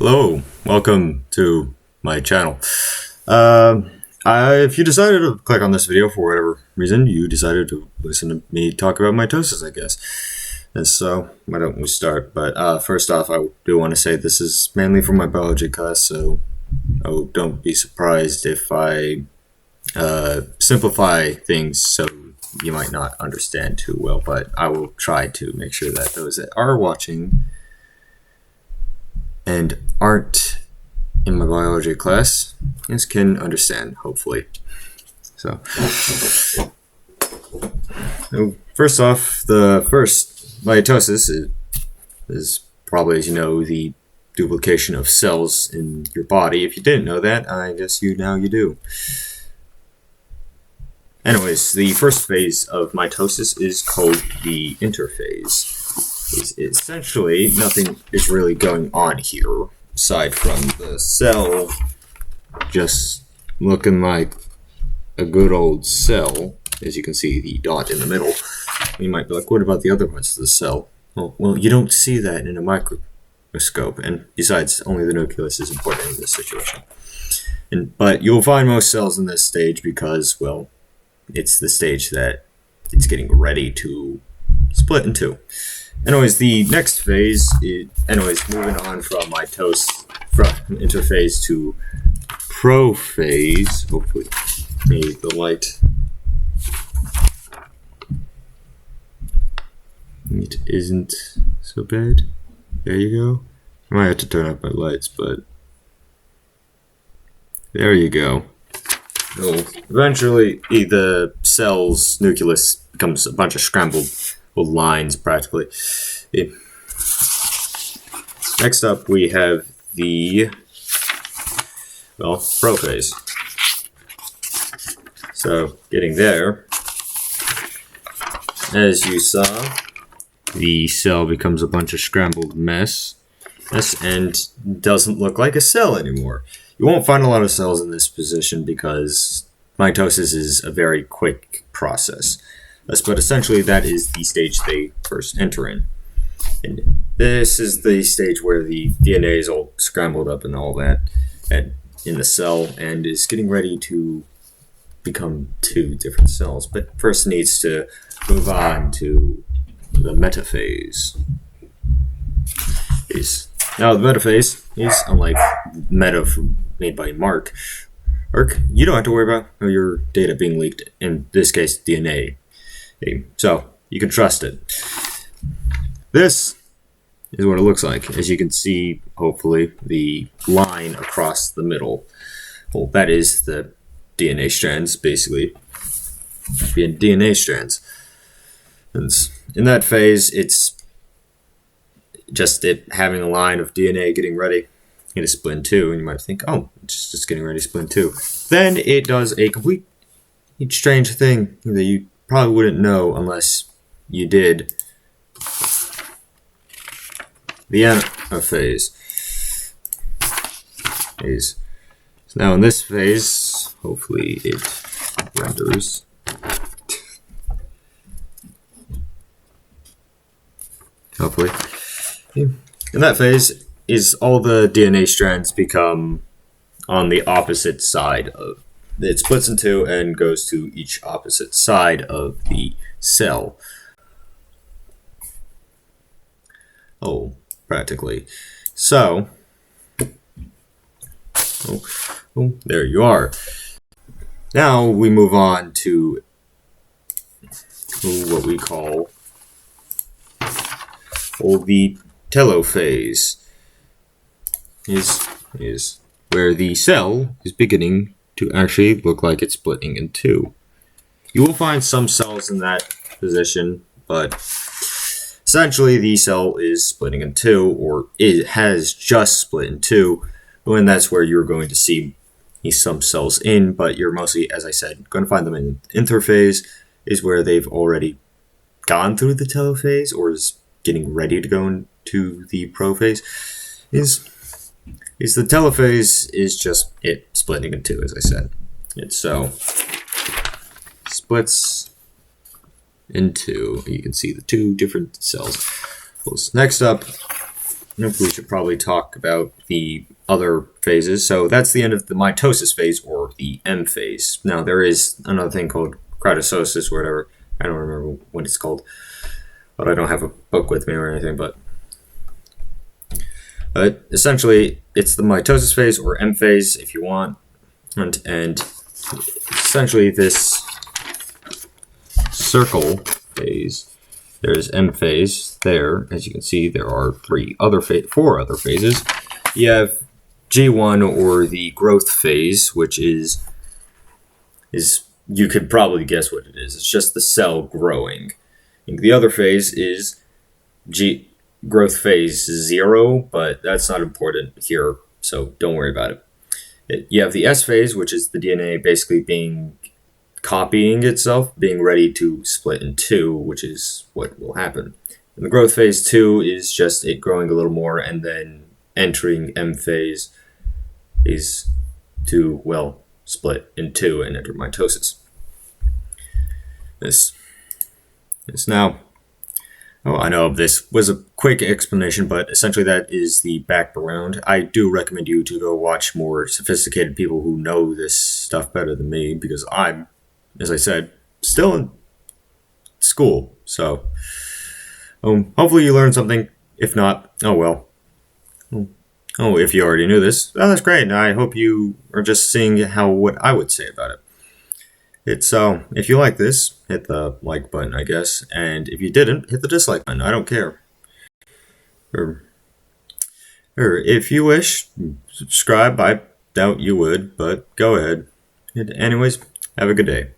Hello, welcome to my channel. If you decided to click on this video for whatever reason, you decided to listen to me talk about mitosis, I guess. And so, why don't we start? But first off, I do want to say this is mainly for my biology class, so don't be surprised if I simplify things so you might not understand too well, but I will try to make sure that those that are watching and aren't in my biology class can understand, hopefully. So first off, the first mitosis is probably, as you know, the duplication of cells in your body. If you didn't know that, I guess now you do. Anyways, the first phase of mitosis is called the interphase. Essentially, nothing is really going on here, aside from the cell just looking like a good old cell. As you can see, the dot in the middle. You might be like, what about the other parts of the cell? Well, you don't see that in a microscope, and besides, only the nucleus is important in this situation. But you'll find most cells in this stage because, well, it's the stage that it's getting ready to split in two. Anyways, the next phase is, moving on from interphase to prophase. Hopefully, maybe the light. It isn't so bad. There you go. I might have to turn up my lights, but there you go. Eventually, the cell's nucleus becomes a bunch of scrambled lines, practically. Next up, we have the prophase. So, getting there, as you saw, the cell becomes a bunch of scrambled mess and doesn't look like a cell anymore. You won't find a lot of cells in this position because mitosis is a very quick process. But essentially, that is the stage they first enter in. And this is the stage where the DNA is all scrambled up and all that in the cell and is getting ready to become two different cells. But first needs to move on to the metaphase. Now, the metaphase is unlike meta made by Mark. You don't have to worry about your data being leaked, in this case, DNA. So, you can trust it. This is what it looks like. As you can see, hopefully, the line across the middle. Well, that is the DNA strands, basically. Being DNA strands. And in that phase, it's just having a line of DNA getting ready to split in two. And you might think, oh, it's just getting ready to split in two. Then it does a complete strange thing that you probably wouldn't know unless you did the anaphase phase. So now in this phase, hopefully it renders. Hopefully. In that phase is all the DNA strands become on the opposite side of it. Splits in two and goes to each opposite side of the cell. Practically. So, there you are. Now we move on to what we call the telophase. Is where the cell is beginning to actually look like it's splitting in two. You will find some cells in that position, but essentially the cell is splitting in two, or it has just split in two, and that's where you're going to see some cells in, but you're mostly, as I said, going to find them in interphase, is where they've already gone through the telophase, or is getting ready to go into the prophase. Is the telophase is just it splitting in two, as I said. And so splits in two. You can see the two different cells. Next up we should probably talk about the other phases. So that's the end of the mitosis phase, or the M phase. Now there is another thing called cryostasis or whatever. I don't remember what it's called, but I don't have a book with me or anything. But essentially, it's the mitosis phase, or M phase, if you want, and essentially this circle phase. There's M phase there. As you can see, there are four other phases. You have G1, or the growth phase, which is you could probably guess what it is. It's just the cell growing. And the other phase is growth phase 0, but that's not important here, so don't worry about it. You have the S phase, which is the DNA basically copying itself, being ready to split in two, which is what will happen. And the growth phase 2 is just it growing a little more, and then entering M phase is to, split in two and enter mitosis. This now, I know this was a quick explanation, but essentially that is the background. I do recommend you to go watch more sophisticated people who know this stuff better than me, because I'm, as I said, still in school. So hopefully you learned something. If not, oh well. If you already knew this, that's great. I hope you are just seeing what I would say about it. It's if you like this, hit the like button, I guess, and if you didn't, hit the dislike button. I don't care. Or if you wish, subscribe. I doubt you would, but go ahead. Anyways, have a good day.